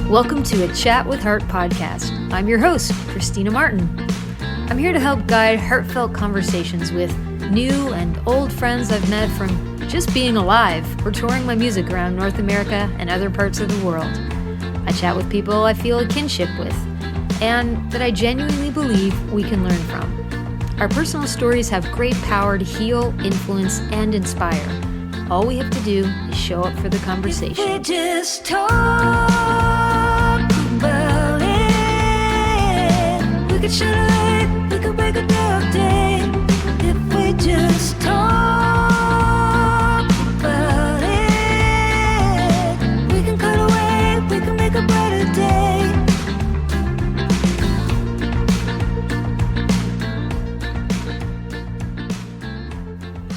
Welcome to a Chat with Heart podcast. I'm your host, Christina Martin. I'm here to help guide heartfelt conversations with new and old friends I've met from just being alive or touring my music around North America and other parts of the world. I chat with people I feel a kinship with and that I genuinely believe we can learn from. Our personal stories have great power to heal, influence, and inspire. All we have to do is show up for the conversation. If we just talk about it, we could shine a light, we could break a dark day. If we just talk about it, we can cut away, we can make a brighter day.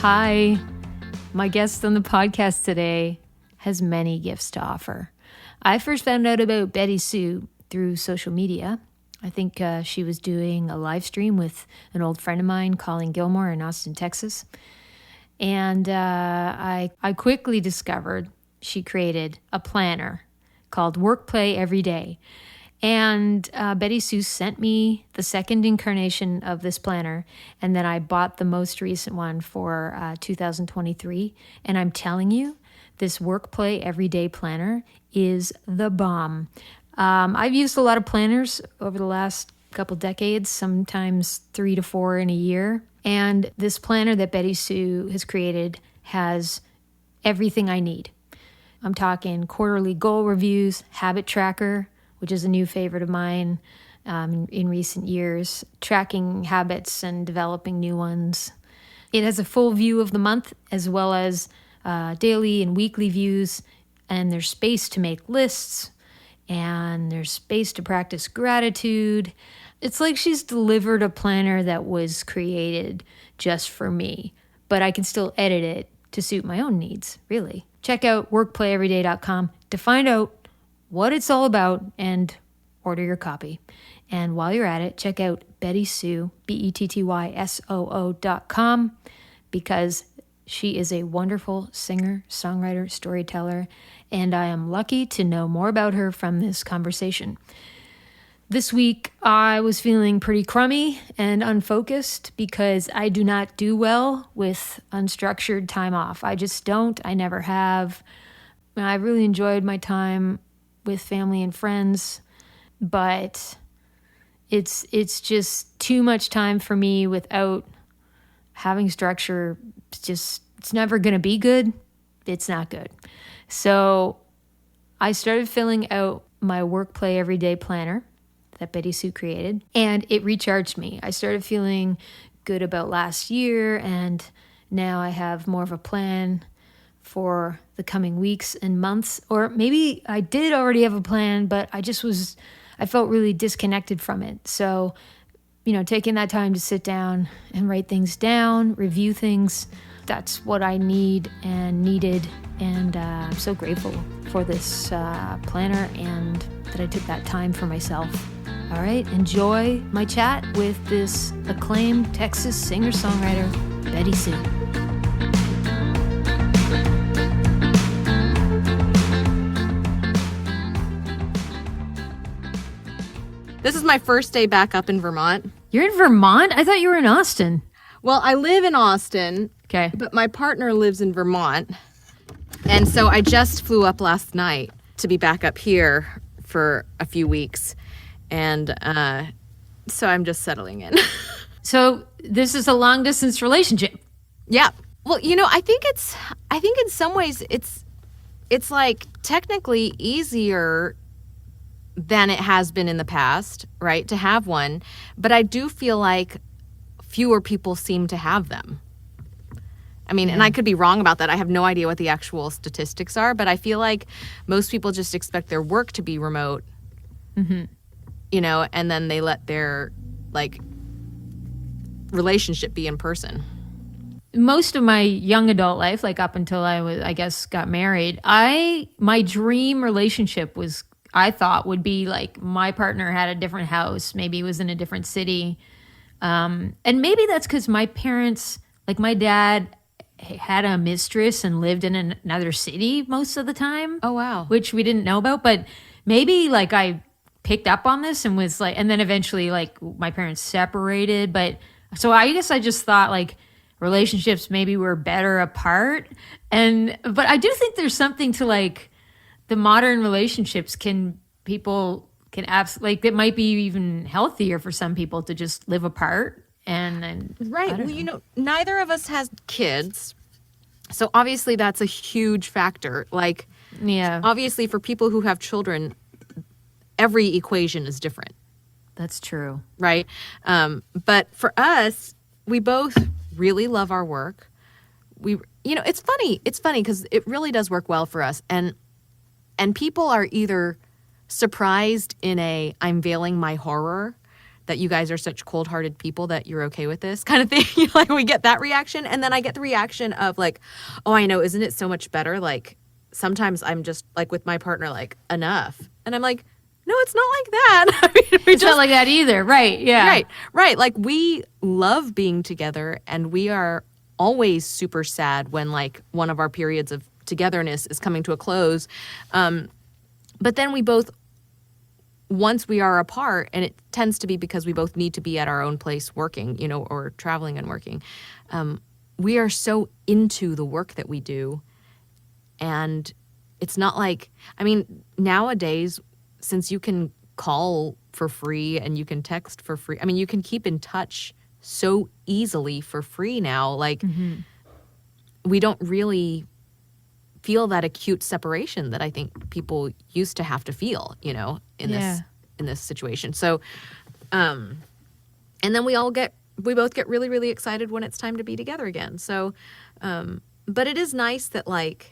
Hi. My guest on the podcast today has many gifts to offer. I first found out about BettySoo through social media. I think she was doing a live stream with an old friend of mine, Colleen Gilmore, in Austin, Texas. And I quickly discovered she created a planner called Work, Play, Every Day. And BettySoo sent me the second incarnation of this planner, and then I bought the most recent one for 2023. And I'm telling you, this Work, Play, Everyday planner is the bomb. I've used a lot of planners over the last couple decades, sometimes 3 to 4 in a year. And this planner that BettySoo has created has everything I need. I'm talking quarterly goal reviews, habit tracker, which is a new favorite of mine in recent years, tracking habits and developing new ones. It has a full view of the month as well as daily and weekly views, and there's space to make lists, and there's space to practice gratitude. It's like she's delivered a planner that was created just for me, but I can still edit it to suit my own needs, really. Check out workplayeveryday.com to find out what it's all about and order your copy. And while you're at it, check out BettySoo, BettySoo.com, because she is a wonderful singer, songwriter, storyteller, and I am lucky to know more about her from this conversation. This week, I was feeling pretty crummy and unfocused because I do not do well with unstructured time off. I just don't. I never have. I really enjoyed my time with family and friends, but it's just too much time for me without having structure. It's never going to be good. It's not good. So I started filling out my Work, Play, Everyday planner that BettySoo created, and it recharged me. I started feeling good about last year, and now I have more of a plan for the coming weeks and months. Or maybe I did already have a plan, but I felt really disconnected from it. So, taking that time to sit down and write things down, review things, that's what I need and needed. And I'm so grateful for this planner and that I took that time for myself. All right, enjoy my chat with this acclaimed Texas singer-songwriter, BettySoo. This is my first day back up in Vermont. You're in Vermont? I thought you were in Austin. Well, I live in Austin, Okay. but my partner lives in Vermont. And so I just flew up last night to be back up here for a few weeks. And so I'm just settling in. So this is a long distance relationship. Yeah. Well, I think in some ways it's like technically easier than it has been in the past, right, to have one. But I do feel like fewer people seem to have them. I mean, and I could be wrong about that. I have no idea what the actual statistics are, but I feel like most people just expect their work to be remote, and then they let their, relationship be in person. Most of my young adult life, up until I got married, my dream relationship was, I thought, would be my partner had a different house, maybe was in a different city. And maybe that's because my parents, my dad had a mistress and lived in another city most of the time. Oh, wow. Which we didn't know about, but maybe like I picked up on this and was like, and then eventually like my parents separated. But so I guess I just thought like relationships maybe were better apart. But I do think there's something to like the modern relationships people can absolutely, like, it might be even healthier for some people to just live apart. And right. Well, neither of us has kids. So obviously that's a huge factor. Like, yeah, obviously for people who have children, every equation is different. that's true. Right. But for us, we both really love our work. It's funny. It's funny because it really does work well for us. And people are either surprised in I'm veiling my horror that you guys are such cold-hearted people that you're okay with this kind of thing. Like, we get that reaction. And then I get the reaction of like, oh, I know, isn't it so much better? Like, sometimes I'm just like with my partner, like, enough. And I'm like, no, it's not like that. I mean, It's not like that either. Right. Yeah. Right. Like, we love being together, and we are always super sad when like one of our periods of togetherness is coming to a close. But then we both, once we are apart, and it tends to be because we both need to be at our own place working, or traveling and working, we are so into the work that we do. And it's not like, I mean, nowadays, since you can call for free and you can text for free, I mean, you can keep in touch so easily for free now. Like, we don't really feel that acute separation that I think people used to have to feel, in this situation. So, and then we both get really, really excited when it's time to be together again. So, but it is nice that like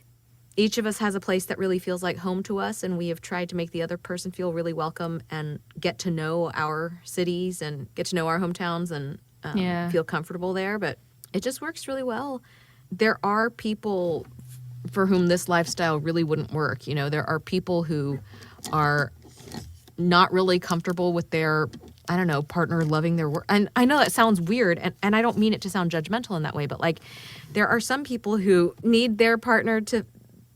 each of us has a place that really feels like home to us, and we have tried to make the other person feel really welcome and get to know our cities and get to know our hometowns and feel comfortable there. But it just works really well. There are people for whom this lifestyle really wouldn't work. There are people who are not really comfortable with their, I don't know, partner loving their work. And I know that sounds weird, and I don't mean it to sound judgmental in that way, but like there are some people who need their partner to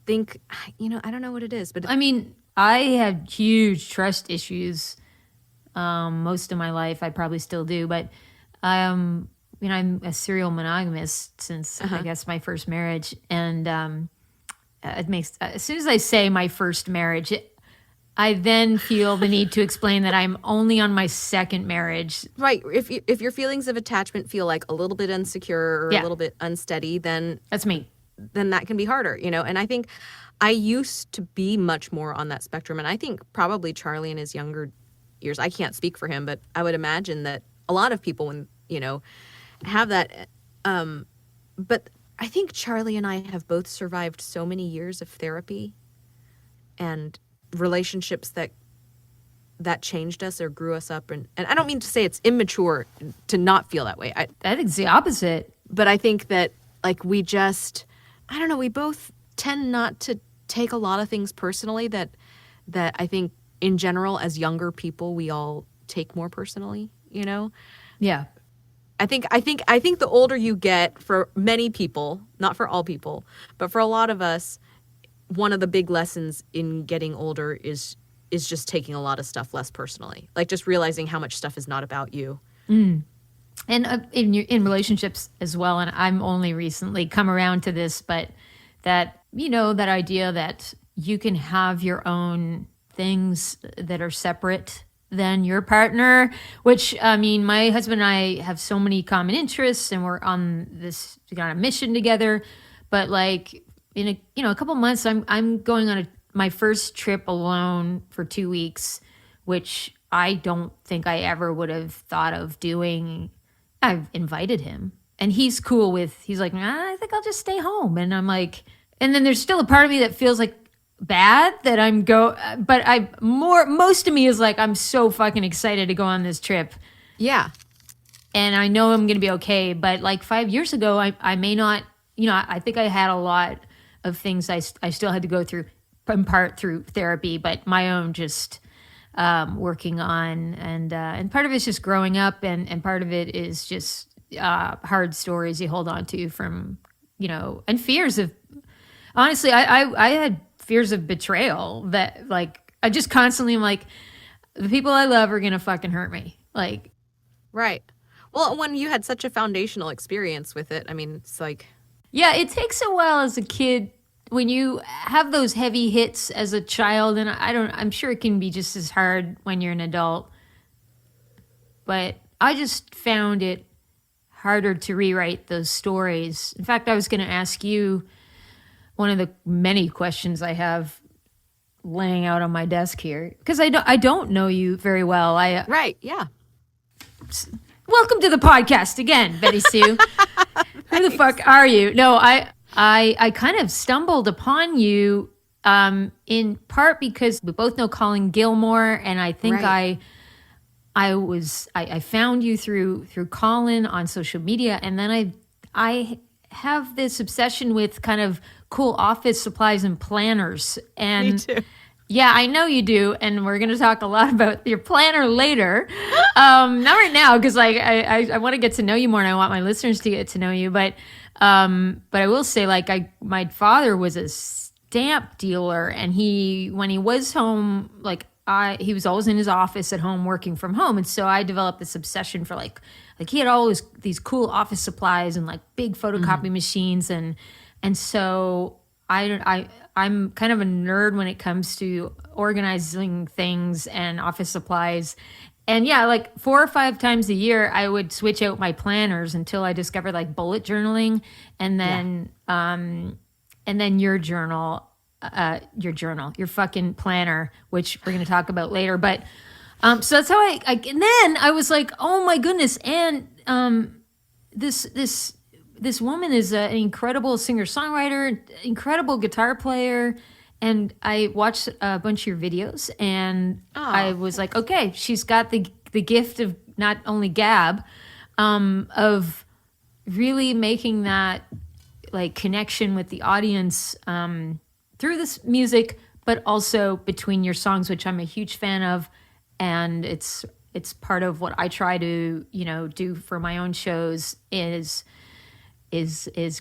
think, I don't know what it is. But I mean, I had huge trust issues most of my life. I probably still do, but I'm a serial monogamist since I guess my first marriage. And it makes, as soon as I say my first marriage, I then feel the need to explain that I'm only on my second marriage. Right. If your feelings of attachment feel like a little bit insecure or a little bit unsteady, then that's me. Then that can be harder, And I think I used to be much more on that spectrum. And I think probably Charlie in his younger years, I can't speak for him, but I would imagine that a lot of people, when, have that. But I think Charlie and I have both survived so many years of therapy and relationships that changed us or grew us up. And I don't mean to say it's immature to not feel that way. I think it's the opposite. But I think that like we just, I don't know, we both tend not to take a lot of things personally that I think in general as younger people we all take more personally, Yeah. I think the older you get, for many people, not for all people, but for a lot of us, one of the big lessons in getting older is just taking a lot of stuff less personally. Like just realizing how much stuff is not about you. And in relationships as well. And I'm only recently come around to this, but that, that idea that you can have your own things that are separate than your partner, which, I mean, my husband and I have so many common interests and we're on this kind of mission together. But like in a couple months, I'm going on my first trip alone for 2 weeks, which I don't think I ever would have thought of doing. I've invited him and he's cool with, he's like, I think I'll just stay home. And I'm like, and then there's still a part of me that feels like bad that but most of me is like, I'm so fucking excited to go on this trip. Yeah. And I know I'm going to be okay. But like 5 years ago, I may not, I think I had a lot of things I still had to go through, in part through therapy, but my own just working on. And part of it's just growing up and part of it is just hard stories you hold on to from and fears of, honestly, I had fears of betrayal that like, I just constantly am like, the people I love are going to fucking hurt me. Like, Right. Well, when you had such a foundational experience with it, I mean, it's like, yeah, it takes a while as a kid when you have those heavy hits as a child, and I'm sure it can be just as hard when you're an adult. But I just found it harder to rewrite those stories. In fact, I was going to ask you one of the many questions I have laying out on my desk here, because I don't know you very well. right, yeah. Welcome to the podcast again, BettySoo. Who the fuck are you? No, I kind of stumbled upon you in part because we both know Colin Gilmore, and I think Right. I found you through Colin on social media, and then I have this obsession with kind of cool office supplies and planners. And Me too. yeah, I know you do, and we're going to talk a lot about your planner later. Not right now, because like I want to get to know you more, and I want my listeners to get to know you. But I will say, like, my father was a stamp dealer, and when he was home, like he was always in his office at home working from home, and so I developed this obsession for like he had always these cool office supplies and like big photocopy machines, and so I'm kind of a nerd when it comes to organizing things and office supplies. And yeah, like 4 or 5 times a year, I would switch out my planners until I discovered like bullet journaling, and then your journal, your fucking planner, which we're going to talk about later. But so that's how and then I was like, oh my goodness. And this woman is an incredible singer-songwriter, incredible guitar player. And I watched a bunch of your videos, and I was like, okay, she's got the gift of not only gab, of really making that like connection with the audience through this music, but also between your songs, which I'm a huge fan of. And it's part of what I try to, do for my own shows is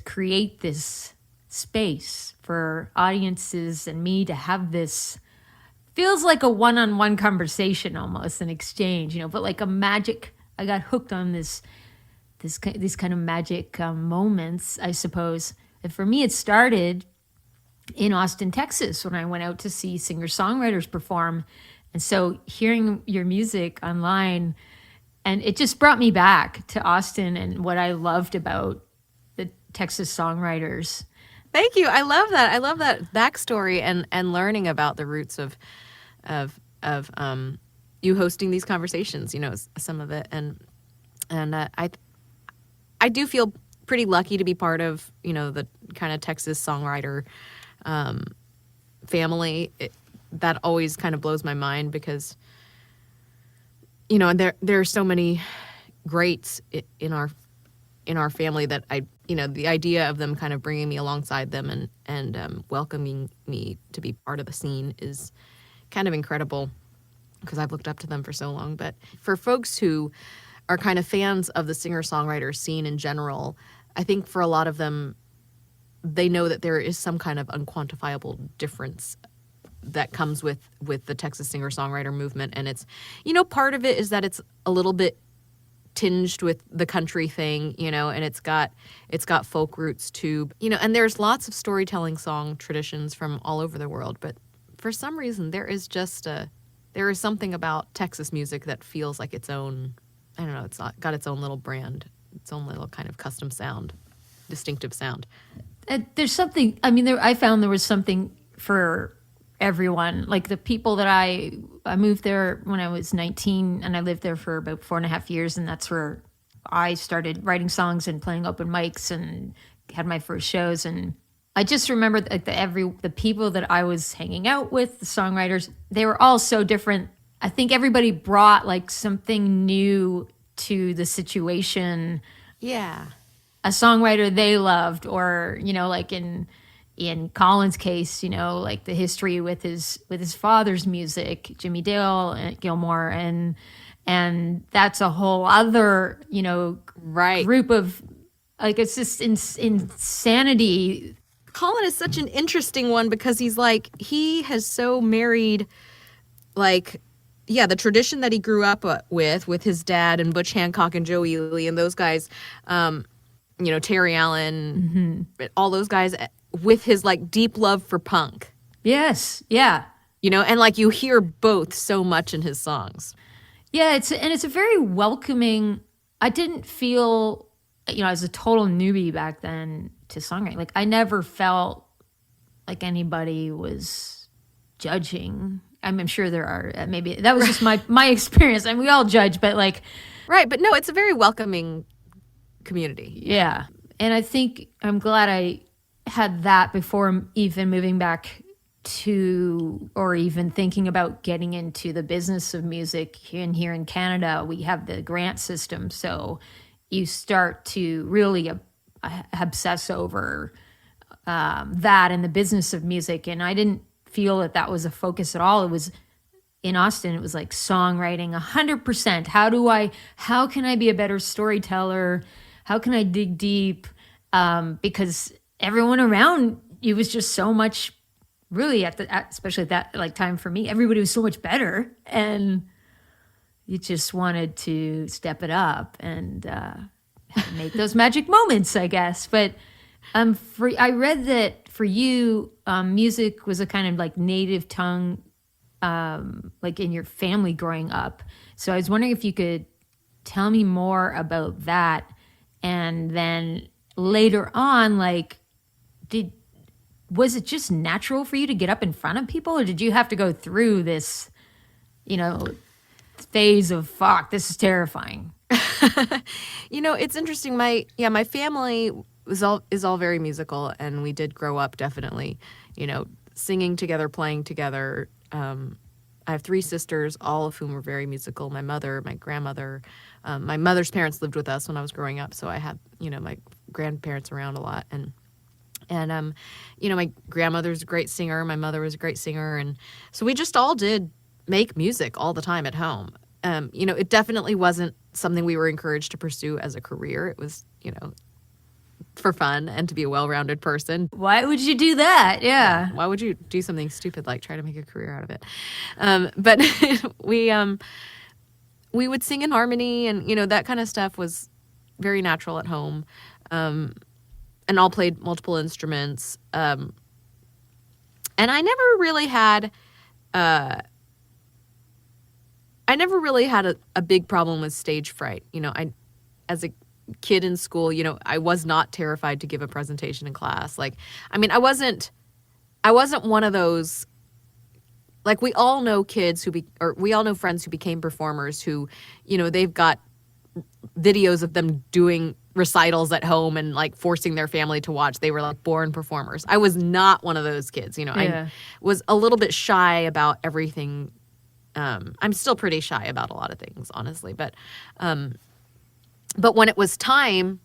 create this space for audiences and me to have this, feels like a one-on-one conversation, almost an exchange, but like a magic. I got hooked on these kind of magic moments, I suppose. And for me, it started in Austin, Texas, when I went out to see singer-songwriters perform. And so hearing your music online, and it just brought me back to Austin and what I loved about the Texas songwriters. Thank you. I love that. I love that backstory and learning about the roots of you hosting these conversations. Some of it, and I do feel pretty lucky to be part of the kind of Texas songwriter family. That always kind of blows my mind because there are so many greats in our family that the idea of them kind of bringing me alongside them and welcoming me to be part of the scene is kind of incredible because I've looked up to them for so long. But for folks who are kind of fans of the singer-songwriter scene in general, I think for a lot of them, they know that there is some kind of unquantifiable difference that comes with the Texas singer-songwriter movement. And it's, part of it is that it's a little bit tinged with the country thing, and it's got folk roots too, and there's lots of storytelling song traditions from all over the world. But for some reason, there is something about Texas music that feels like its own, I don't know, it's got its own little brand, its own little kind of custom sound, distinctive sound. There's something, I found there was something for everyone. Like the people that I moved there when I was 19, and I lived there for about 4.5 years, and that's where I started writing songs and playing open mics and had my first shows. And I just remember like the people that I was hanging out with, the songwriters, they were all so different. I think everybody brought like something new to the situation. Yeah. A songwriter they loved, or like in Colin's case, like the history with his father's music, Jimmy Dale and Gilmore, and that's a whole other right group of Like, it's just insanity. Colin is such an interesting one because he's like, he has so married, like, yeah, the tradition that he grew up with his dad and Butch Hancock and Joe Ely and those guys, Terry Allen, all those guys, with his like deep love for punk. Yes. Yeah. And like you hear both so much in his songs. Yeah, it's a very welcoming. I didn't feel, as a total newbie back then to songwriting, like I never felt like anybody was judging. I'm sure there are. Maybe that was just my experience. I mean, we all judge, but like, right? But no, it's a very welcoming community. Yeah, and I think I'm glad I had that before even moving back to, or even thinking about getting into the business of music. Here in Canada, we have the grant system, so you start to really obsess over that and the business of music. And I didn't feel that was a focus at all. It was in Austin. It was like songwriting 100%. How can I be a better storyteller? How can I dig deep? Because everyone around you was just so much, really especially at that like time for me, everybody was so much better, and you just wanted to step it up and make those magic moments, I guess. But I read that for you, music was a kind of like native tongue, like in your family growing up. So I was wondering if you could tell me more about that. And then later on, like, was it just natural for you to get up in front of people, or did you have to go through this, phase of fuck, this is terrifying? It's interesting. My family is all very musical, and we did grow up definitely, singing together, playing together. I have 3 sisters, all of whom were very musical. My mother, my grandmother, my mother's parents lived with us when I was growing up, so I had, my grandparents around a lot. And my grandmother's a great singer. My mother was a great singer. And so we just all did make music all the time at home. It definitely wasn't something we were encouraged to pursue as a career. It was, for fun and to be a well-rounded person. Why would you do that? Yeah. Why would you do something stupid like try to make a career out of it? But we would sing in harmony, and, that kind of stuff was very natural at home. And all played multiple instruments. And I never really had a big problem with stage fright. As a kid in school, I was not terrified to give a presentation in class. Like, I mean, I wasn't one of those, like, we all know kids we all know friends who became performers who, they've got videos of them doing recitals at home and like forcing their family to watch. They were like born performers. I was not one of those kids. I was a little bit shy about everything. I'm still pretty shy about a lot of things, honestly. But when it was time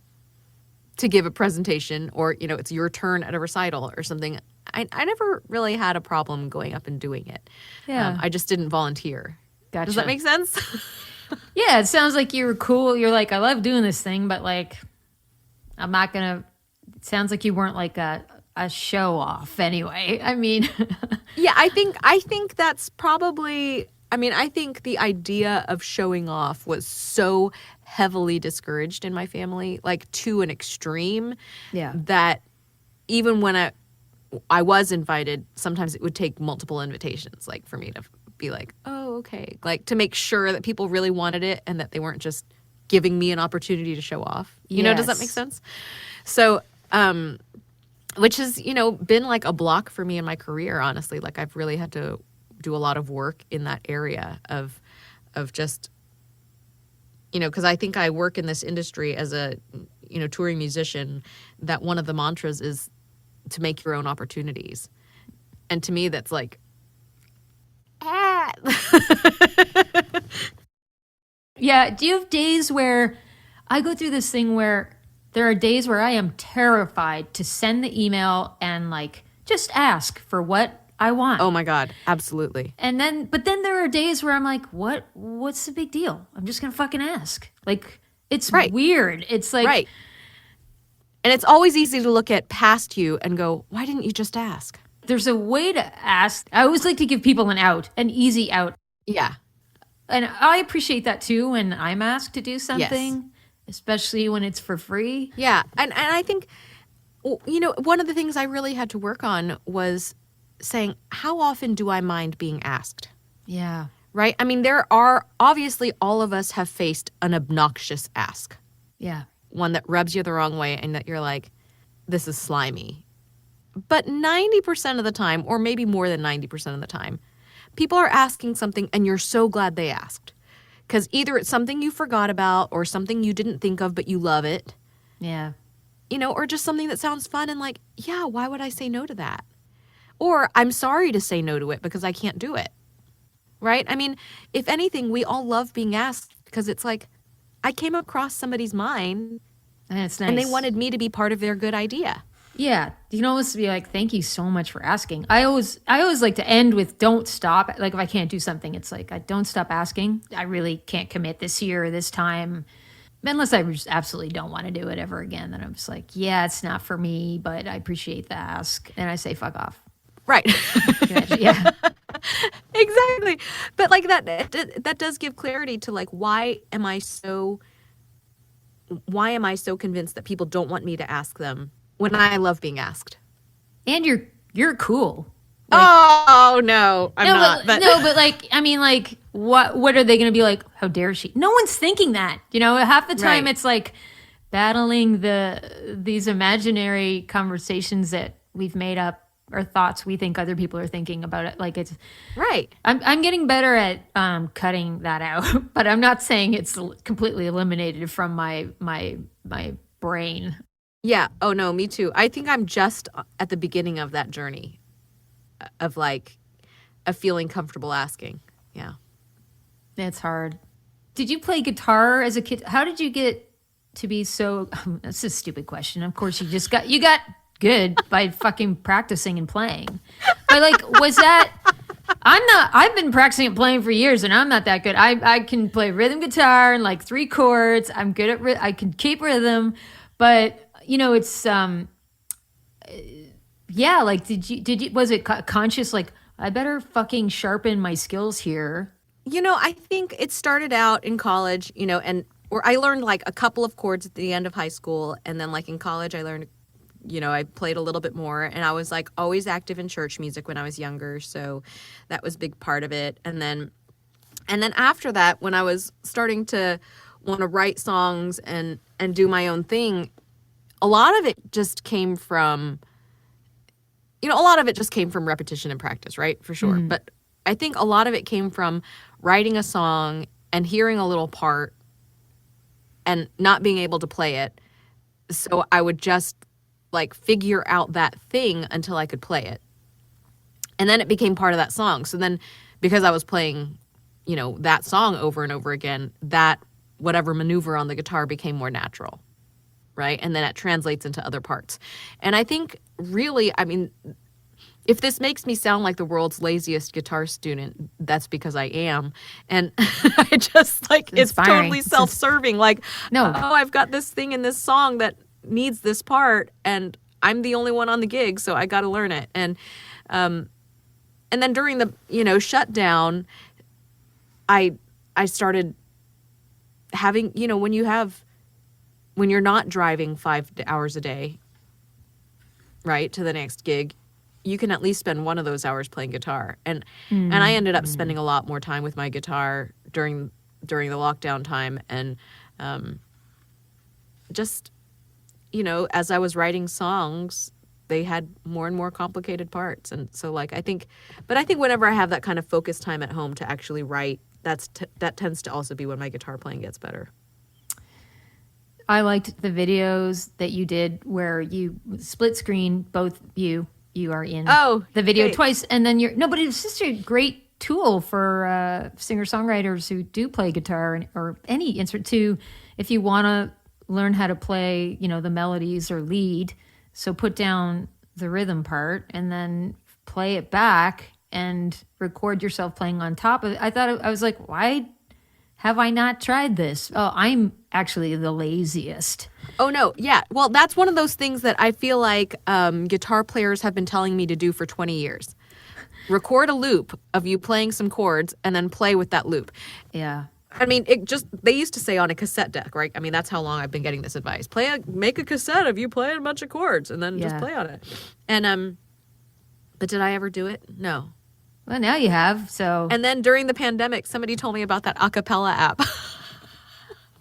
to give a presentation, or, it's your turn at a recital or something, I never really had a problem going up and doing it. Yeah. I just didn't volunteer. Gotcha. Does that make sense? Yeah, it sounds like you were cool. You're like, I love doing this thing, but like, I'm not gonna. It sounds like you weren't like a show off anyway. I mean, yeah, I think that's probably. I mean, I think the idea of showing off was so heavily discouraged in my family, like to an extreme. Yeah. That even when I was invited, sometimes it would take multiple invitations, like for me to be like, oh, okay, like to make sure that people really wanted it and that they weren't just giving me an opportunity to show off. Does that make sense? So, which has, been like a block for me in my career, honestly. Like, I've really had to do a lot of work in that area of just, because I think I work in this industry as a, touring musician, that one of the mantras is to make your own opportunities. And to me, that's like, yeah. Do you have days where I go through this thing where there are days where I am terrified to send the email and like just ask for what I want? Oh my God, absolutely. But then there are days where I'm like, what's the big deal? I'm just gonna fucking ask. Like, it's weird. It's like, And it's always easy to look at past you and go, why didn't you just ask? There's a way to ask. I always like to give people an easy out. Yeah. And I appreciate that too when I'm asked to do something, especially when it's for free. Yeah. And I think, one of the things I really had to work on was saying, how often do I mind being asked? Yeah. Right? I mean, there are, obviously, all of us have faced an obnoxious ask. Yeah. One that rubs you the wrong way and that you're like, this is slimy. But 90% of the time, or maybe more than 90% of the time, people are asking something and you're so glad they asked. Because either it's something you forgot about or something you didn't think of but you love it. Yeah. Or just something that sounds fun and like, yeah, why would I say no to that? Or I'm sorry to say no to it because I can't do it. Right? I mean, if anything, we all love being asked because it's like, I came across somebody's mind And it's nice. and they wanted me to be part of their good idea. Yeah. You can always be like, thank you so much for asking. I always like to end with don't stop. Like if I can't do something, it's like, I don't stop asking. I really can't commit this year or this time. Unless I just absolutely don't want to do it ever again. Then I'm just like, yeah, it's not for me, but I appreciate the ask. And I say, fuck off. Right. Yeah. Exactly. But like that does give clarity to like, why am I so convinced that people don't want me to ask them when I love being asked? And you're cool. Oh no, I'm not. But like, I mean, like, what are they going to be like? How dare she? No one's thinking that. Half the time Right. it's like battling these imaginary conversations that we've made up or thoughts we think other people are thinking about it. Like it's right. I'm getting better at cutting that out, but I'm not saying it's completely eliminated from my brain. Yeah. Oh no, me too. I think I'm just at the beginning of that journey of feeling comfortable asking. Yeah. It's hard. Did you play guitar as a kid? How did you get to be so? That's a stupid question. Of course, you got good by fucking practicing and playing. But like, was that? I've been practicing and playing for years, and I'm not that good. I can play rhythm guitar and like 3 chords. I'm good at. I can keep rhythm, but it's yeah. Like, did you? Was it conscious? Like, I better fucking sharpen my skills here. I think it started out in college, where I learned like a couple of chords at the end of high school. And then like in college, I learned, I played a little bit more, and I was like always active in church music when I was younger. So that was a big part of it. And then after that, when I was starting to want to write songs and do my own thing, a lot of it just came from, repetition and practice, right? For sure. Mm-hmm. But I think a lot of it came from writing a song and hearing a little part and not being able to play it. So I would just like figure out that thing until I could play it. And then it became part of that song. So then because I was playing, that song over and over again, that whatever maneuver on the guitar became more natural, right? And then it translates into other parts. And I think really, I mean, if this makes me sound like the world's laziest guitar student, that's because I am. And I just like, it's totally self-serving. Like, no, I've got this thing in this song that needs this part and I'm the only one on the gig, so I got to learn it. And then during the, shutdown, I started having, when you're not driving 5 hours a day, right, to the next gig, you can at least spend one of those hours playing guitar. And I ended up spending a lot more time with my guitar during the lockdown time. And just, as I was writing songs, they had more and more complicated parts. And so like, I think whenever I have that kind of focused time at home to actually write, that tends to also be when my guitar playing gets better. I liked the videos that you did where you split screen, both you are in the video great. Twice, and then but it's just a great tool for singer-songwriters who do play guitar or any instrument too, if you want to learn how to play, the melodies or lead. So put down the rhythm part and then play it back and record yourself playing on top of it. I was like, why have I not tried this? Oh, I'm actually the laziest. Oh, no. Yeah. Well, that's one of those things that I feel like guitar players have been telling me to do for 20 years. Record a loop of you playing some chords and then play with that loop. Yeah. I mean, they used to say on a cassette deck, right? I mean, that's how long I've been getting this advice. Make a cassette of you playing a bunch of chords and then just play on it. And, but did I ever do it? No. Well, now you have, so. And then during the pandemic, somebody told me about that a cappella app.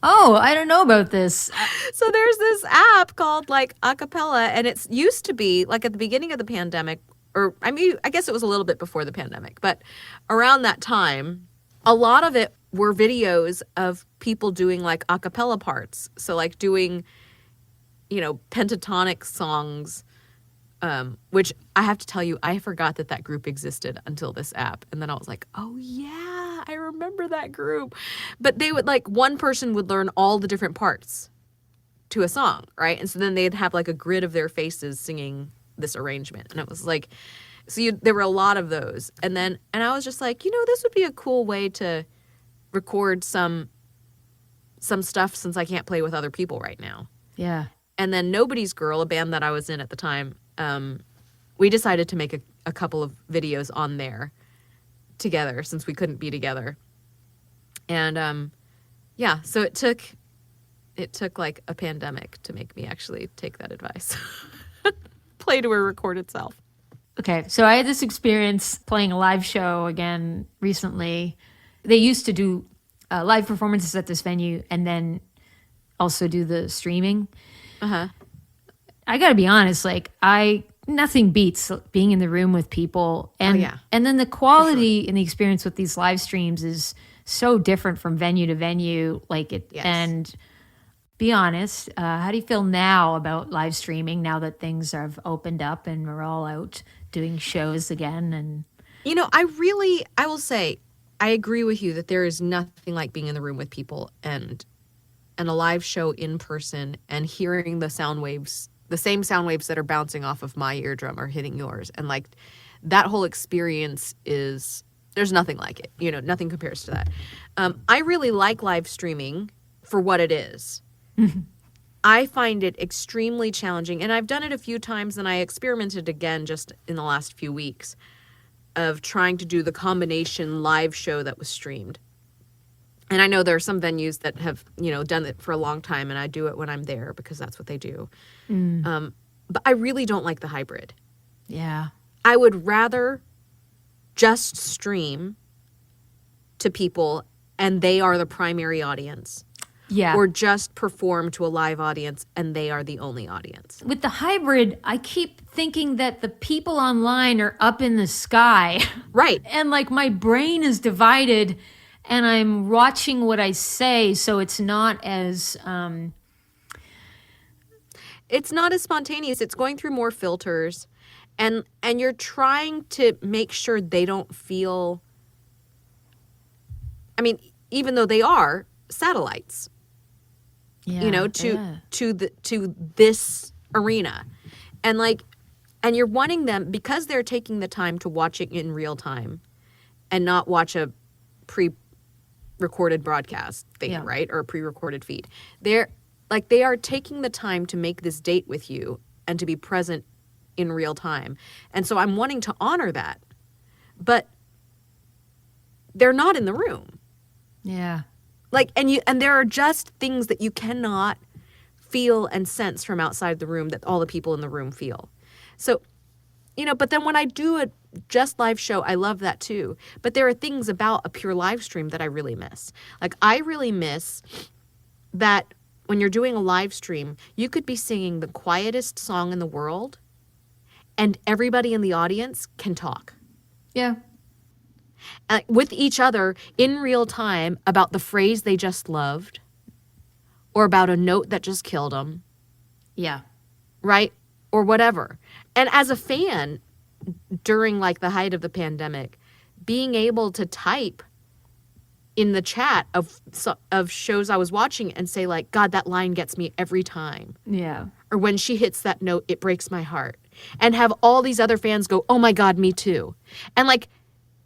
Oh, I don't know about this. So there's this app called like a cappella, and it's used to be like at the beginning of the pandemic, or I mean, I guess it was a little bit before the pandemic, but around that time, a lot of it were videos of people doing like a cappella parts. So like doing, pentatonic songs, which I have to tell you, I forgot that group existed until this app. And then I was like, oh yeah, I remember that group. But they would one person would learn all the different parts to a song, right? And so then they'd have like a grid of their faces singing this arrangement. And it was like, there were a lot of those. And I was just like, this would be a cool way to record some stuff since I can't play with other people right now. Yeah. And then Nobody's Girl, a band that I was in at the time, we decided to make a couple of videos on there together since we couldn't be together. And so it took like a pandemic to make me actually take that advice. Play to a record itself. Okay, so I had this experience playing a live show again recently. They used to do live performances at this venue and then also do the streaming. Uh-huh. I got to be honest, nothing beats being in the room with people. And, and then the quality and the experience with these live streams is so different from venue to venue. And be honest, how do you feel now about live streaming now that things have opened up and we're all out doing shows again? And I will say, I agree with you that there is nothing like being in the room with people and a live show in person and hearing the sound waves, the same sound waves that are bouncing off of my eardrum are hitting yours. And that whole experience there's nothing like it. Nothing compares to that. I really like live streaming for what it is. I find it extremely challenging, and I've done it a few times, and I experimented again just in the last few weeks of trying to do the combination live show that was streamed. And I know there are some venues that have, done it for a long time, and I do it when I'm there because that's what they do. But I really don't like the hybrid. Yeah. I would rather just stream to people and they are the primary audience. Yeah. Or just perform to a live audience and they are the only audience. With the hybrid, I keep thinking that the people online are up in the sky. Right. And my brain is divided and I'm watching what I say, so it's not as it's not as spontaneous. It's going through more filters and you're trying to make sure they don't feel, I mean, even though they are satellites. To this arena. And you're wanting them, because they're taking the time to watch it in real time and not watch a pre-recorded broadcast thing, right? Or a pre-recorded feed. They are taking the time to make this date with you and to be present in real time. And so I'm wanting to honor that. But they're not in the room. Yeah. And there are just things that you cannot feel and sense from outside the room that all the people in the room feel. So, but then when I do a just live show, I love that too. But there are things about a pure live stream that I really miss. I really miss that when you're doing a live stream, you could be singing the quietest song in the world and everybody in the audience can talk. Yeah. With each other in real time about the phrase they just loved or about a note that just killed them. Yeah. Right? Or whatever. And as a fan, during the height of the pandemic, being able to type in the chat of shows I was watching and say God, that line gets me every time. Yeah. Or when she hits that note, it breaks my heart. And have all these other fans go, oh my God, me too. And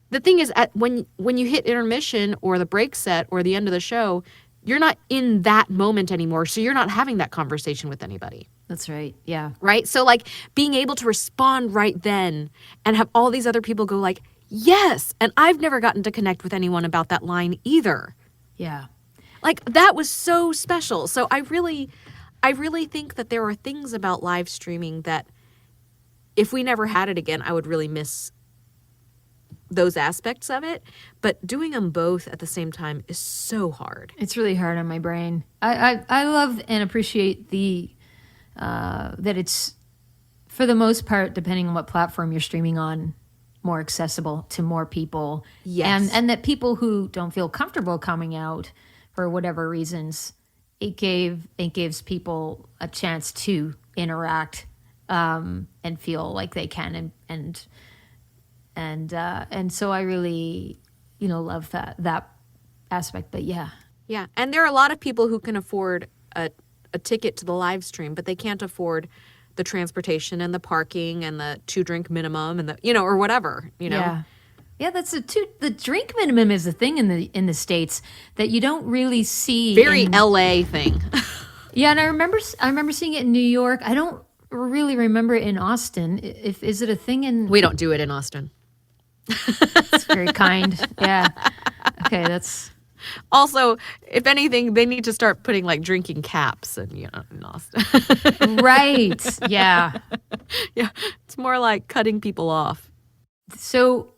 the thing is, when you hit intermission or the break set or the end of the show, you're not in that moment anymore. So you're not having that conversation with anybody. That's right. Yeah. Right. So like being able to respond right then and have all these other people go like, yes. And I've never gotten to connect with anyone about that line either. Yeah. Like that was so special. So I really think that there are things about live streaming that if we never had it again, I would really miss those aspects of it. But doing them both at the same time is so hard. It's really hard on my brain. I love and appreciate that it's, for the most part, depending on what platform you're streaming on, more accessible to more people. Yes. And that people who don't feel comfortable coming out for whatever reasons, it gives people a chance to interact and feel like they can and so I really love that aspect. But yeah. And there are a lot of people who can afford a ticket to the live stream, but they can't afford the transportation and the parking and the 2-drink minimum and the or whatever. Yeah, that's the drink minimum is a thing in the States that you don't really see. Very LA thing. Yeah, and I remember seeing it in New York. I don't really remember it in Austin. Is it a thing in? We don't do it in Austin. That's very kind. Yeah. Okay, that's. Also, if anything, they need to start putting like drinking caps in Austin. Right. Yeah. Yeah, it's more like cutting people off. So,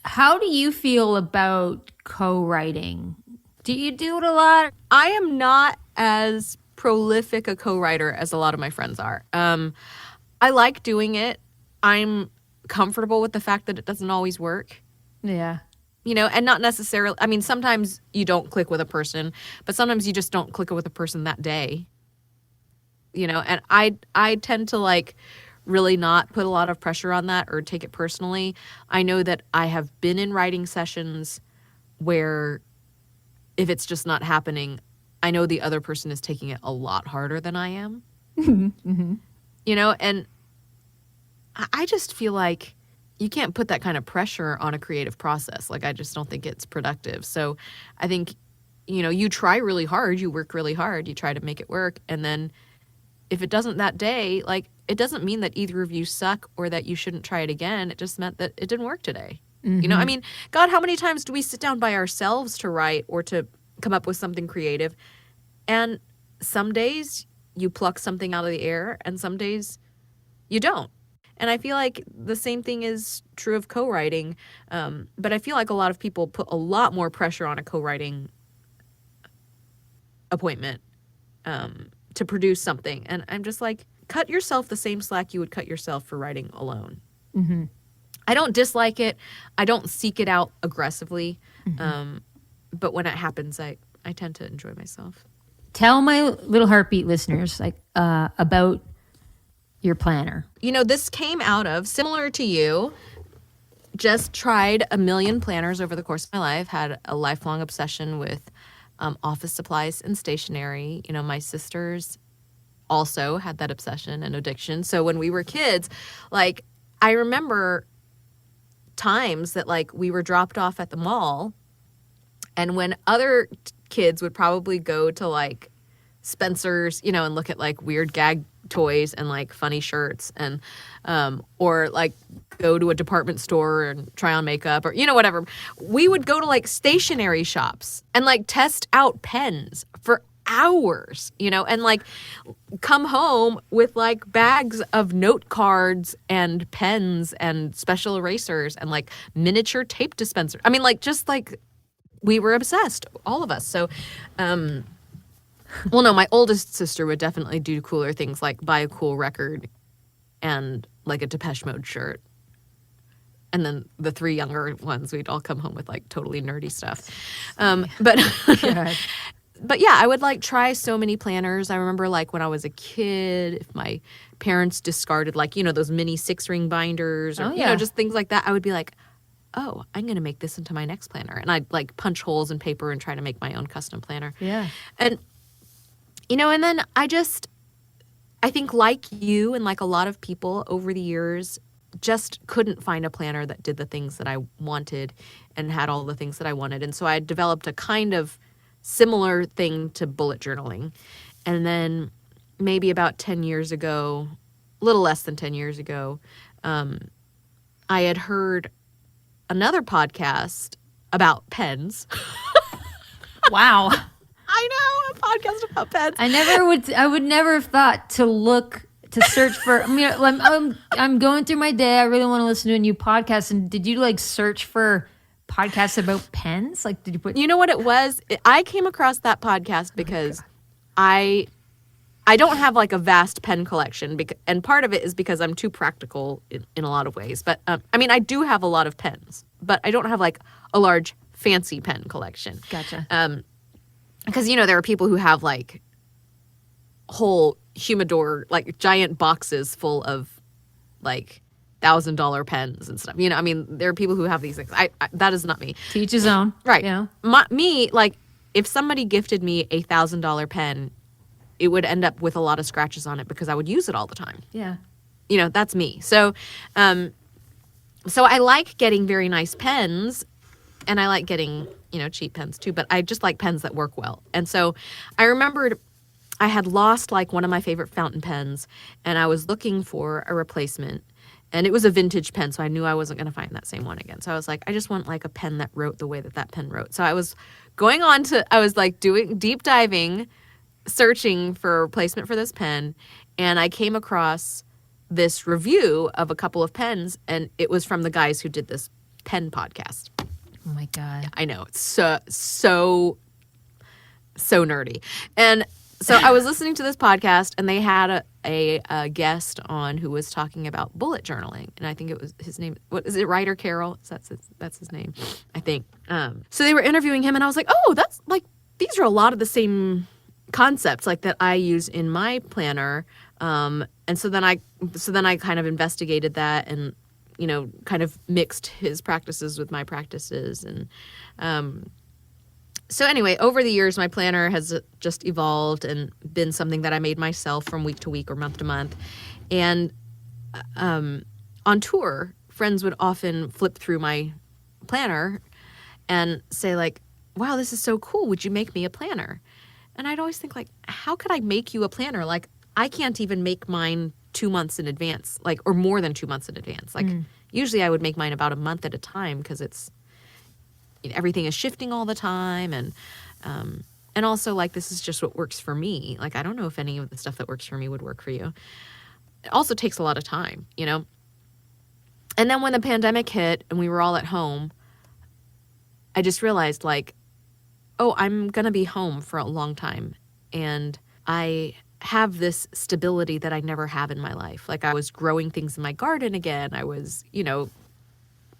how do you feel about co-writing? Do you do it a lot? I am not as prolific a co-writer as a lot of my friends are. I like doing it. I'm comfortable with the fact that it doesn't always work. Yeah. And not necessarily, I mean, sometimes you don't click with a person, but sometimes you just don't click with a person that day. And I tend to like really not put a lot of pressure on that or take it personally. I know that I have been in writing sessions where if it's just not happening, I know the other person is taking it a lot harder than I am. Mm-hmm. And I just feel like you can't put that kind of pressure on a creative process. Like, I just don't think it's productive. So I think, you try really hard, you work really hard, you try to make it work. And then if it doesn't that day, like, it doesn't mean that either of you suck or that you shouldn't try it again. It just meant that it didn't work today. Mm-hmm. I mean, God, how many times do we sit down by ourselves to write or to come up with something creative? And some days you pluck something out of the air and some days you don't. And I feel like the same thing is true of co-writing. But I feel like a lot of people put a lot more pressure on a co-writing appointment to produce something. And I'm just like, cut yourself the same slack you would cut yourself for writing alone. Mm-hmm. I don't dislike it. I don't seek it out aggressively. Mm-hmm. But when it happens, I tend to enjoy myself. Tell my Little Heartbeat listeners about your planner. This came out of, similar to you, just tried a million planners over the course of my life, had a lifelong obsession with office supplies and stationery. My sisters also had that obsession and addiction. So when we were kids, like, I remember times that, like, we were dropped off at the mall, and when other kids would probably go to, like, Spencer's, and look at, like, weird gag toys and, like, funny shirts and or, like, go to a department store and try on makeup or whatever, we would go to, like, stationery shops and, like, test out pens for hours, and, like, come home with, like, bags of note cards and pens and special erasers and, like, miniature tape dispenser. I mean, like, just, like, we were obsessed, all of us. So well, no, my oldest sister would definitely do cooler things, like buy a cool record and, like, a Depeche Mode shirt. And then the 3 younger ones, we'd all come home with, like, totally nerdy stuff. But yeah, I would, like, try so many planners. I remember, like, when I was a kid, if my parents discarded, like, those mini 6-ring binders or, just things like that, I would be like, oh, I'm going to make this into my next planner. And I'd, like, punch holes in paper and try to make my own custom planner. Yeah. And and then I think, like you and like a lot of people over the years, just couldn't find a planner that did the things that I wanted and had all the things that I wanted. And so I developed a kind of similar thing to bullet journaling. And then maybe about 10 years ago, a little less than 10 years ago, I had heard another podcast about pens. Wow. I know, a podcast about pens. I would never have thought to search for, I mean, I'm going through my day. I really want to listen to a new podcast. And did you like search for podcasts about pens? Like, did you put? You know what it was? I came across that podcast because I don't have like a vast pen collection, and part of it is because I'm too practical in a lot of ways. But I mean, I do have a lot of pens, but I don't have like a large fancy pen collection. Gotcha. Because there are people who have like whole humidor, like giant boxes full of like $1,000 pens and stuff. I mean, there are people who have these things. I that is not me. To each his own. Right. Yeah. Me, like, if somebody gifted me a $1,000 pen, it would end up with a lot of scratches on it because I would use it all the time. Yeah. That's me. So I like getting very nice pens, and I like getting, cheap pens too, but I just like pens that work well. And so I remembered I had lost like one of my favorite fountain pens, and I was looking for a replacement. And it was a vintage pen, so I knew I wasn't going to find that same one again. So I was like, I just want like a pen that wrote the way that pen wrote. So I was doing deep diving, searching for a replacement for this pen, and I came across this review of a couple of pens, and it was from the guys who did this pen podcast. Oh my God. I know, it's so nerdy. And so I was listening to this podcast, and they had a guest on who was talking about bullet journaling, and I think it was his name. What is it? Ryder Carroll? That's his name, I think. So they were interviewing him, and I was like, oh, that's like, these are a lot of the same concepts like that I use in my planner. And so then I kind of investigated that, and kind of mixed his practices with my practices, and so anyway, over the years, my planner has just evolved and been something that I made myself from week to week or month to month. And on tour, friends would often flip through my planner and say like, wow, this is so cool. Would you make me a planner? And I'd always think like, how could I make you a planner? Like, I can't even make mine 2 months in advance, like, or more than 2 months in advance. Like, usually I would make mine about a month at a time because everything is shifting all the time, and also like, this is just what works for me. Like, I don't know if any of the stuff that works for me would work for you. It also takes a lot of time, And then when the pandemic hit and we were all at home, I just realized like, oh, I'm going to be home for a long time, and I have this stability that I never have in my life. Like, I was growing things in my garden again. I was,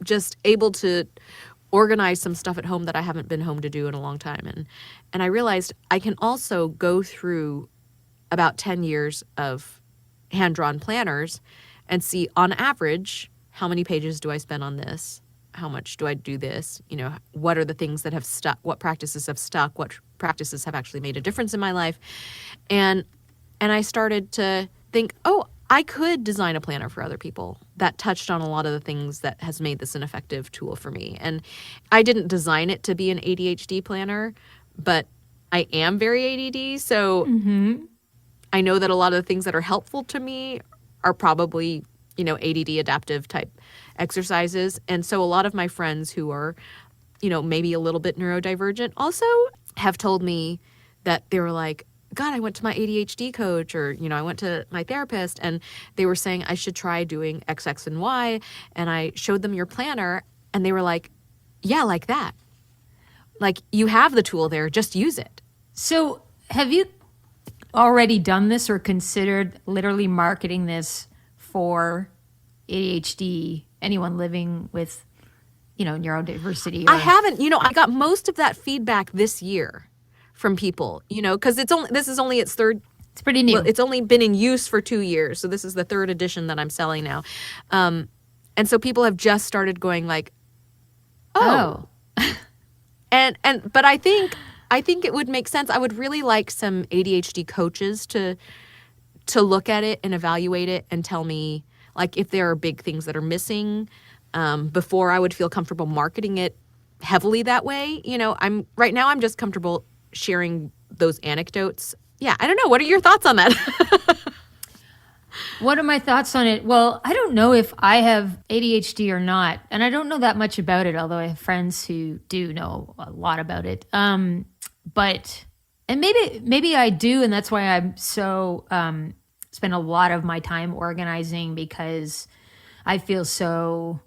just able to organize some stuff at home that I haven't been home to do in a long time. And I realized I can also go through about 10 years of hand-drawn planners and see, on average, how many pages do I spend on this? How much do I do this? What are the things that have stuck? What practices have stuck? What practices have actually made a difference in my life? And I started to think, oh, I could design a planner for other people that touched on a lot of the things that has made this an effective tool for me. And I didn't design it to be an ADHD planner, but I am very ADD. So I know that a lot of the things that are helpful to me are probably, ADD adaptive type exercises. And so a lot of my friends who are, maybe a little bit neurodivergent also have told me that they were like, God, I went to my ADHD coach, or, I went to my therapist, and they were saying I should try doing X, X, and Y. And I showed them your planner, and they were like, yeah, like that. Like, you have the tool there, just use it. So have you already done this or considered literally marketing this for ADHD, anyone living with, neurodiversity? I haven't. I got most of that feedback this year from people, because this is only its third. It's pretty new. Well, it's only been in use for 2 years, so this is the third edition that I'm selling now, and so people have just started going like, oh. but I think it would make sense. I would really like some ADHD coaches to look at it and evaluate it and tell me like if there are big things that are missing, before I would feel comfortable marketing it heavily that way. I'm just comfortable sharing those anecdotes. Yeah, I don't know. What are your thoughts on that? What are my thoughts on it? Well, I don't know if I have ADHD or not, and I don't know that much about it, although I have friends who do know a lot about it. But maybe I do, and that's why I'm so spend a lot of my time organizing, because I feel so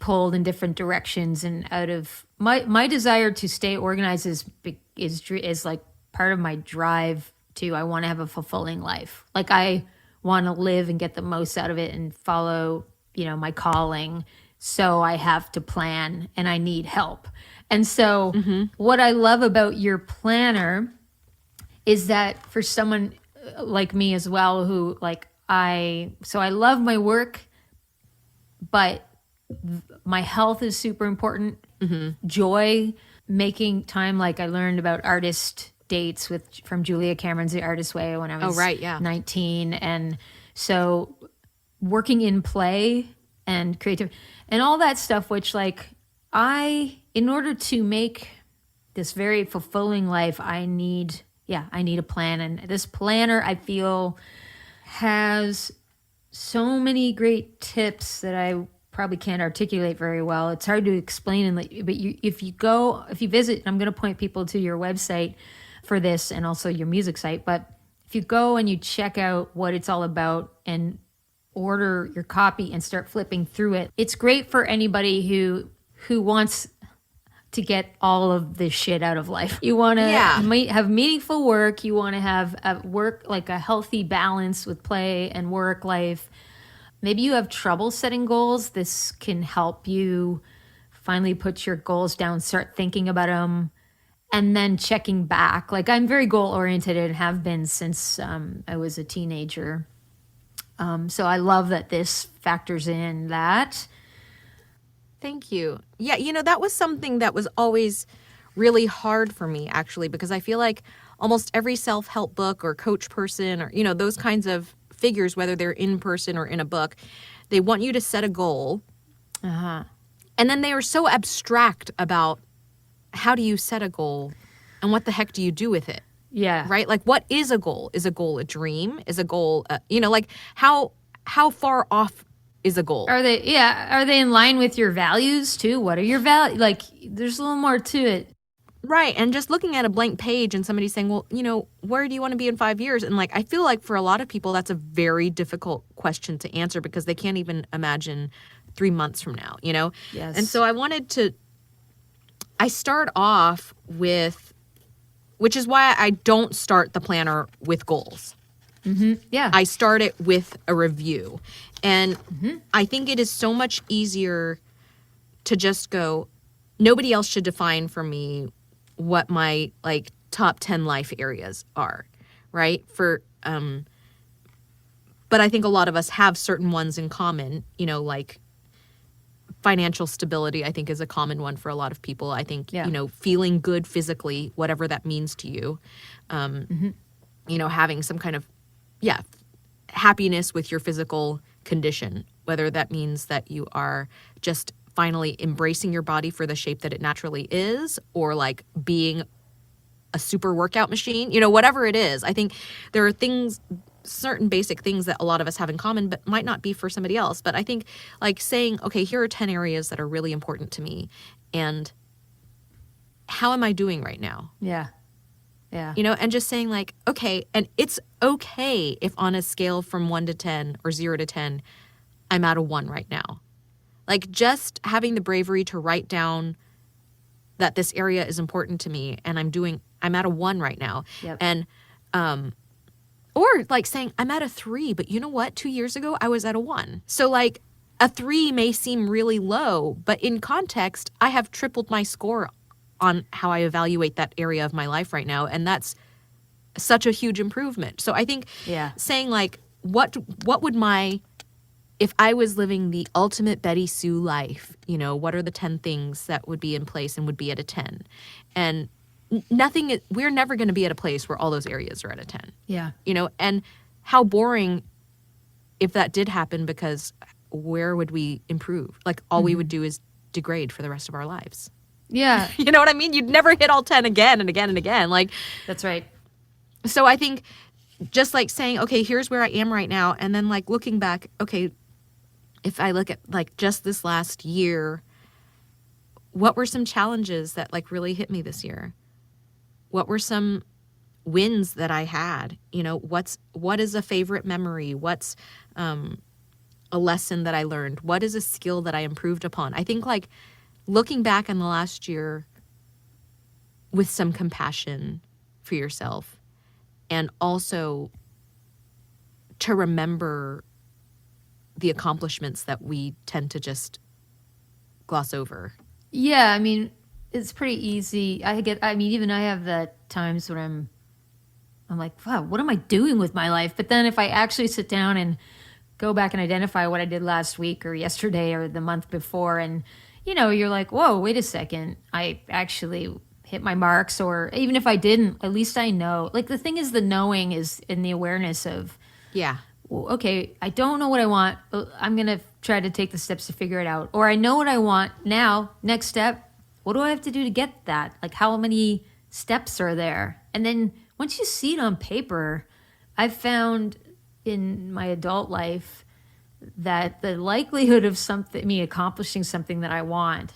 pulled in different directions, and out of my desire to stay organized is like part of my drive to, I want to have a fulfilling life. Like, I want to live and get the most out of it and follow, my calling. So I have to plan, and I need help. And so what I love about your planner is that for someone like me as well, who I love my work, but my health is super important. Joy, making time, like I learned about artist dates from Julia Cameron's The Artist's Way when I was 19. And so working in play and creative and all that stuff, which in order to make this very fulfilling life, I need a plan. And this planner, I feel, has so many great tips that I probably can't articulate very well. It's hard to explain. But if you visit, I'm going to point people to your website for this and also your music site. But if you go and you check out what it's all about and order your copy and start flipping through it, it's great for anybody who wants to get all of this shit out of life. You want to have meaningful work. You want to have a work, like a healthy balance with play and work life. Maybe you have trouble setting goals. This can help you finally put your goals down, start thinking about them, and then checking back. Like, I'm very goal-oriented and have been since I was a teenager. So I love that this factors in that. Thank you. Yeah, that was something that was always really hard for me, actually, because I feel like almost every self-help book or coach person or, those kinds of figures, whether they're in person or in a book, they want you to set a goal. And then they are so abstract about how do you set a goal and what the heck do you do with it? Yeah. Right? Like, what is a goal? Is a goal a dream? Is a goal, how far off is a goal? Are they in line with your values too? What are your values? Like, there's a little more to it. Right. And just looking at a blank page and somebody saying, well, where do you want to be in 5 years? And I feel like for a lot of people, that's a very difficult question to answer because they can't even imagine 3 months from now, Yes. And so I start off with, which is why I don't start the planner with goals. Yeah. I start it with a review. And I think it is so much easier to just go, nobody else should define for me what my top 10 life areas are, right? But I think a lot of us have certain ones in common, financial stability, I think, is a common one for a lot of people. I think, feeling good physically, whatever that means to you, having some kind of, happiness with your physical condition, whether that means that you are just finally embracing your body for the shape that it naturally is, or being a super workout machine, whatever it is. I think there are certain basic things that a lot of us have in common, but might not be for somebody else. But I think saying, okay, here are 10 areas that are really important to me, and how am I doing right now? Yeah. Yeah. And just saying okay, and it's okay if on a scale from 1 to 10 or 0 to 10, I'm at a 1 right now. Just having the bravery to write down that this area is important to me and I'm at a 1 right now. Yep. And, or saying I'm at a 3, but you know what? 2 years ago, I was at a 1. So a 3 may seem really low, but in context, I have tripled my score on how I evaluate that area of my life right now. And that's such a huge improvement. So I think saying what would if I was living the ultimate BettySoo life, what are the 10 things that would be in place and would be at a 10? And we're never going to be at a place where all those areas are at a 10. Yeah. And how boring if that did happen, because where would we improve? All we would do is degrade for the rest of our lives. Yeah. You know what I mean? You'd never hit all 10 again and again and again. Like, That's right. so I think just like saying, okay, here's where I am right now. And then like looking back, okay, if I look at like just this last year, what were some challenges that like really hit me this year? What were some wins that I had? You know, what is a favorite memory? What's a lesson that I learned? What is a skill that I improved upon? I think like looking back in the last year with some compassion for yourself, and also to remember the accomplishments that we tend to just gloss over. Yeah, I mean, it's pretty easy. Even I have the times when I'm like, wow, what am I doing with my life? But then if I actually sit down and go back and identify what I did last week or yesterday or the month before, and, you know, you're like, whoa, wait a second. I actually hit my marks, or even if I didn't, at least I know. Like, the thing is, the knowing is in the awareness of, Yeah. well, okay, I don't know what I want, but I'm going to try to take the steps to figure it out. Or I know what I want now. Next step, what do I have to do to get that? Like, how many steps are there? And then once you see it on paper, I've found in my adult life that the likelihood of me accomplishing something that I want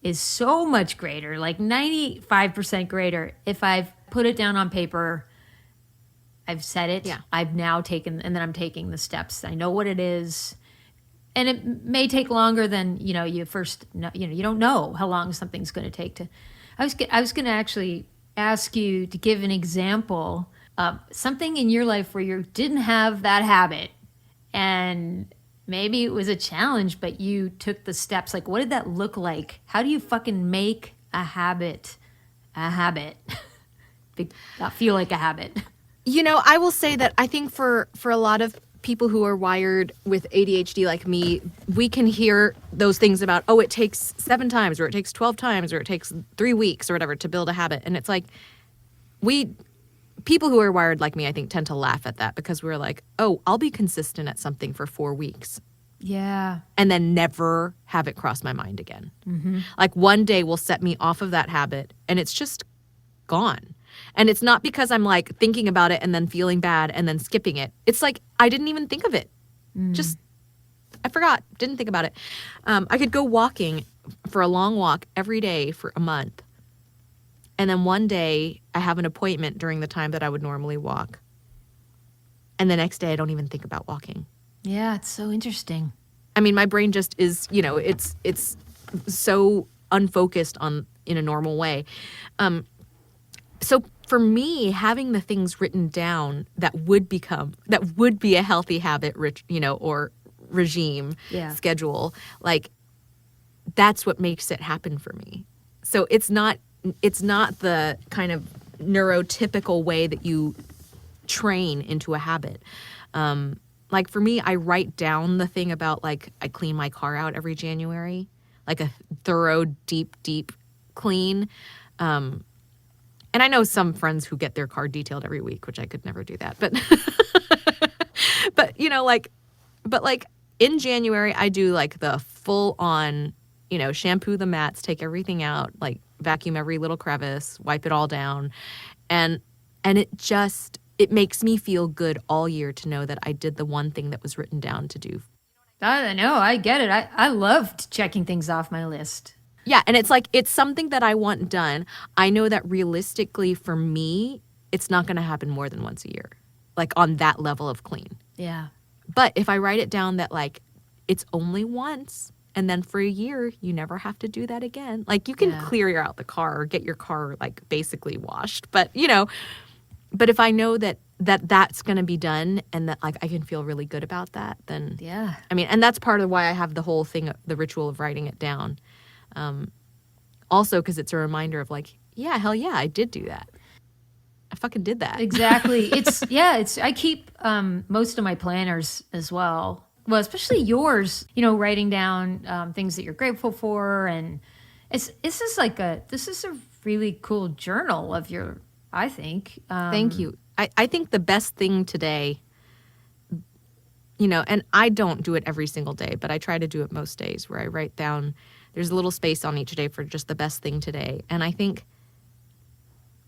is so much greater, like 95% greater. If I've put it down on paper, I've said it, Yeah. I've now taken, and then I'm taking the steps. I know what it is. And it may take longer than, you know, you don't know how long something's going to take to. I was going to actually ask you to give an example of something in your life where you didn't have that habit, and maybe it was a challenge, but you took the steps. Like, what did that look like? How do you fucking make a habit feel like a habit? You know, I will say that I think for a lot of people who are wired with ADHD like me, we can hear those things about, oh, it takes 7 times, or it takes 12 times, or it takes 3 weeks or whatever to build a habit. And it's like, people who are wired like me, I think, tend to laugh at that, because we're like, oh, I'll be consistent at something for 4 weeks. Yeah. And then never have it cross my mind again. Mm-hmm. Like, one day will set me off of that habit and it's just gone. And it's not because I'm like thinking about it and then feeling bad and then skipping it. It's like, I didn't even think of it. Just, I forgot, didn't think about it. I could go walking for a long walk every day for a month. And then one day I have an appointment during the time that I would normally walk. And the next day I don't even think about walking. Yeah, it's so interesting. I mean, my brain just is, you know, it's so unfocused in a normal way. So for me, having the things written down that would be a healthy habit, or regime, schedule, like, that's what makes it happen for me. So it's not the kind of neurotypical way that you train into a habit. Like, for me, I write down the thing about, like, I clean my car out every January, like a thorough, deep clean. And I know some friends who get their car detailed every week, which I could never do that. But you know, like in January, I do like the full on, you know, shampoo the mats, take everything out, like vacuum every little crevice, wipe it all down. And it makes me feel good all year to know that I did the one thing that was written down to do. I know, I get it. I loved checking things off my list. Yeah, and it's like, it's something that I want done. I know that realistically for me, it's not going to happen more than once a year, like on that level of clean. Yeah. But if I write it down that, like, it's only once, and then for a year, you never have to do that again. Like, you can clear out the car or get your car, like, basically washed. But, you know, but if I know that's going to be done, and that, like, I can feel really good about that, then, Yeah. I mean, and that's part of why I have the whole thing, the ritual of writing it down. Also, because it's a reminder of, like, yeah, hell yeah, I did do that. I fucking did that. Exactly. I keep most of my planners as well. Well, especially yours, you know, writing down things that you're grateful for. And this is a really cool journal of your, I think. Thank you. I think the best thing today, you know, and I don't do it every single day, but I try to do it most days, where I write down, There's a little space on each day for just the best thing today. And I think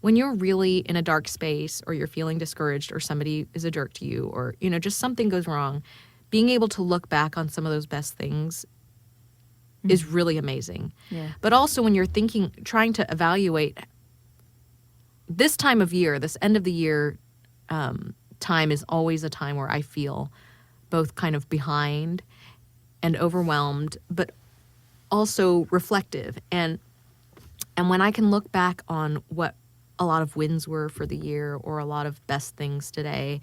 when you're really in a dark space, or you're feeling discouraged, or somebody is a jerk to you, or, you know, just something goes wrong, being able to look back on some of those best things is really amazing. Yeah. But also when you're trying to evaluate this time of year, this end of the year time is always a time where I feel both kind of behind and overwhelmed, but also reflective. And when I can look back on what a lot of wins were for the year, or a lot of best things today,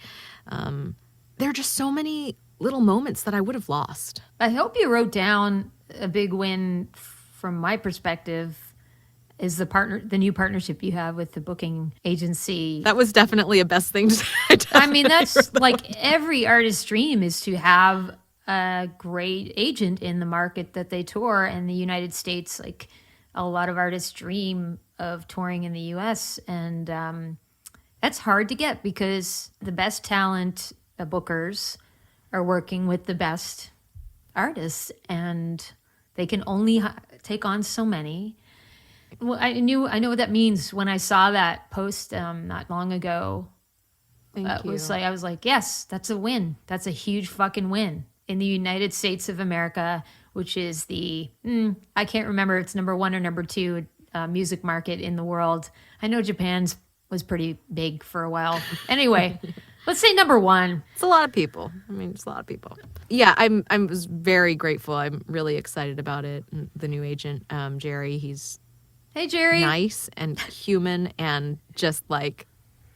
there are just so many little moments that I would have lost. I hope you wrote down a big win from my perspective is the new partnership you have with the booking agency. That was definitely a best thing. I mean, that's like every artist's dream is to have a great agent in the market that they tour. In the United States, like a lot of artists dream of touring in the US, and that's hard to get because the best talent bookers are working with the best artists, and they can only take on so many. Well, I know what that means when I saw that post not long ago. Thank you. I was like, yes, that's a win. That's a huge fucking win in the United States of America, which is the I can't remember, it's number 1 or number 2 music market in the world. I know Japan's was pretty big for a while. Anyway, let's say number 1. It's a lot of people. I mean, it's a lot of people. Yeah, I was very grateful. I'm really excited about it. And the new agent, Jerry, he's Hey, Jerry. nice and human and just like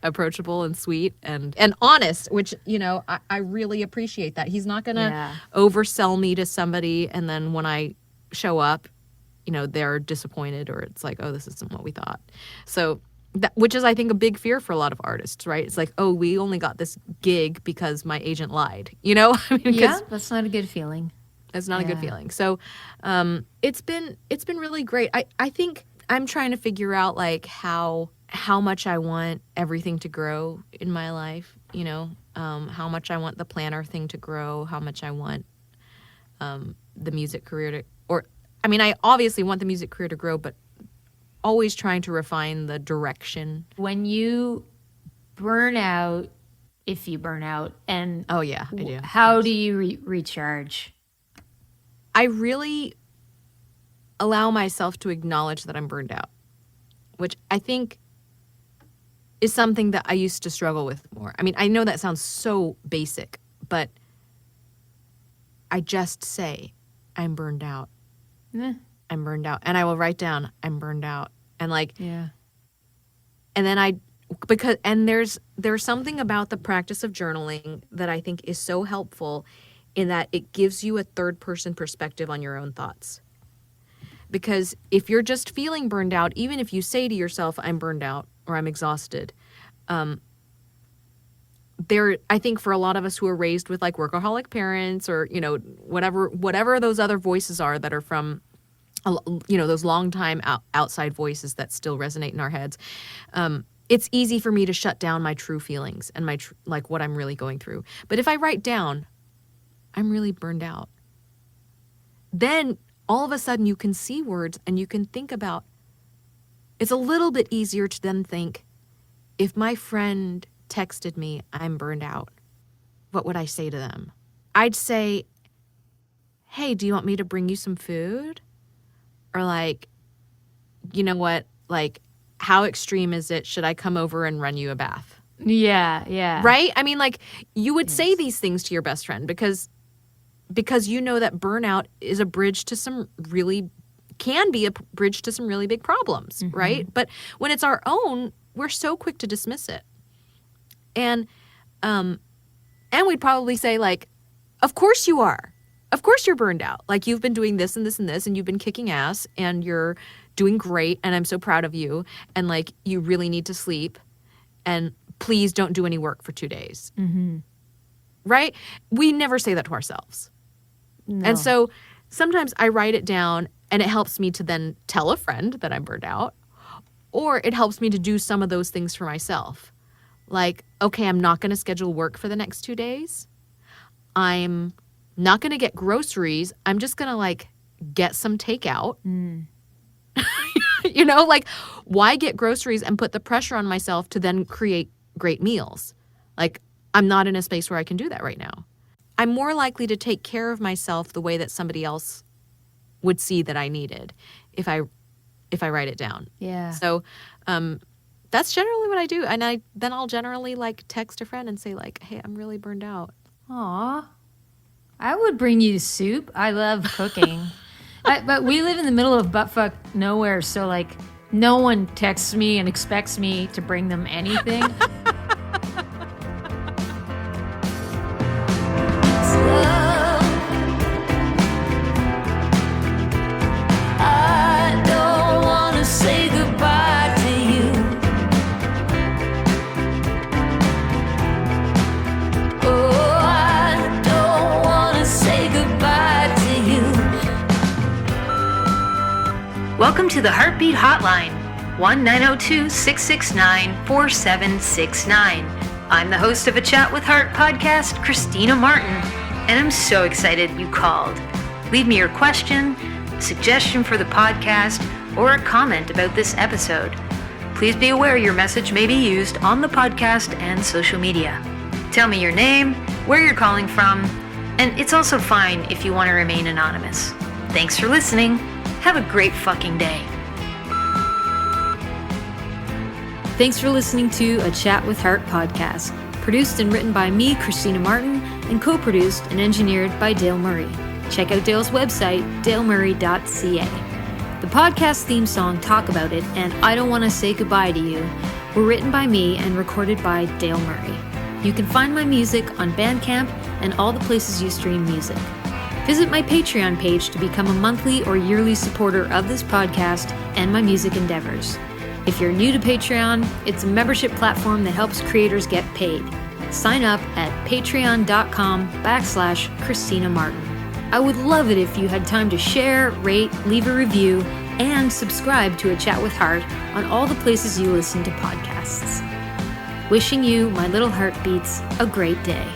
approachable and sweet and honest, which, you know, I really appreciate that. He's not going to oversell me to somebody, and then when I show up, you know, they're disappointed, or it's like, oh, this isn't what we thought. So which is, I think, a big fear for a lot of artists, right? It's like, oh, we only got this gig because my agent lied, you know? I mean, Yeah, that's not a good feeling. It's not a good feeling. So it's been really great. I think I'm trying to figure out like how much I want everything to grow in my life, you know, how much I want the planner thing to grow, how much I want the music career to, or, I mean, I obviously want the music career to grow, but always trying to refine the direction. When you burn out, if you burn out, and Oh yeah, I do. how do you recharge? I really allow myself to acknowledge that I'm burned out, which I think is something that I used to struggle with more. I mean, I know that sounds so basic, but I just say, I'm burned out. I'm burned out. And I will write down, I'm burned out. And like, Yeah. and then there's something about the practice of journaling that I think is so helpful in that it gives you a third person perspective on your own thoughts. Because if you're just feeling burned out, even if you say to yourself, I'm burned out or I'm exhausted, I think for a lot of us who are raised with like workaholic parents, or, you know, whatever those other voices are that are from, you know, those long time outside voices that still resonate in our heads, it's easy for me to shut down my true feelings and like what I'm really going through. But if I write down, I'm really burned out, then all of a sudden you can see words and you can think about, it's a little bit easier to then think, if my friend texted me, I'm burned out, what would I say to them? I'd say, hey, do you want me to bring you some food? Or like, you know what, like, how extreme is it? Should I come over and run you a bath? Yeah, yeah. Right? I mean, like, you would say these things to your best friend because you know that burnout is a bridge to can be a bridge to some really big problems, right? But when it's our own, we're so quick to dismiss it. And we'd probably say, like, of course you are. Of course you're burned out. Like, you've been doing this and this and this, and you've been kicking ass, and you're doing great, and I'm so proud of you. And, like, you really need to sleep, and please don't do any work for 2 days. Right? We never say that to ourselves. No. And so sometimes I write it down, and it helps me to then tell a friend that I'm burned out, or it helps me to do some of those things for myself. Like, okay, I'm not going to schedule work for the next 2 days. I'm not going to get groceries. I'm just going to, like, get some takeout. You know, like, why get groceries and put the pressure on myself to then create great meals? Like, I'm not in a space where I can do that right now. I'm more likely to take care of myself the way that somebody else would see that I needed if I write it down. Yeah. So that's generally what I do. And then I'll generally like text a friend and say like, hey, I'm really burned out. Aw. I would bring you soup. I love cooking. But we live in the middle of buttfuck nowhere, so like no one texts me and expects me to bring them anything. I don't wanna say goodbye to you. Oh, I don't wanna say goodbye to you. Welcome to the Heartbeat Hotline, 1-902-669-4769. I'm the host of A Chat with Heart podcast, Christina Martin, and I'm so excited you called. Leave me your question, a suggestion for the podcast, or a comment about this episode. Please be aware your message may be used on the podcast and social media. Tell me your name, where you're calling from, and it's also fine if you want to remain anonymous. Thanks for listening. Have a great fucking day. Thanks for listening to A Chat with Heart podcast, produced and written by me, Christina Martin, and co-produced and engineered by Dale Murray. Check out Dale's website, dalemurray.ca. The podcast theme song, Talk About It, and I Don't Want to Say Goodbye to You were written by me and recorded by Dale Murray. You can find my music on Bandcamp and all the places you stream music. Visit my Patreon page to become a monthly or yearly supporter of this podcast and my music endeavors. If you're new to Patreon, it's a membership platform that helps creators get paid. Sign up at patreon.com/Christina Martin. I would love it if you had time to share, rate, leave a review, and subscribe to A Chat with Heart on all the places you listen to podcasts. Wishing you, my little heartbeats, a great day.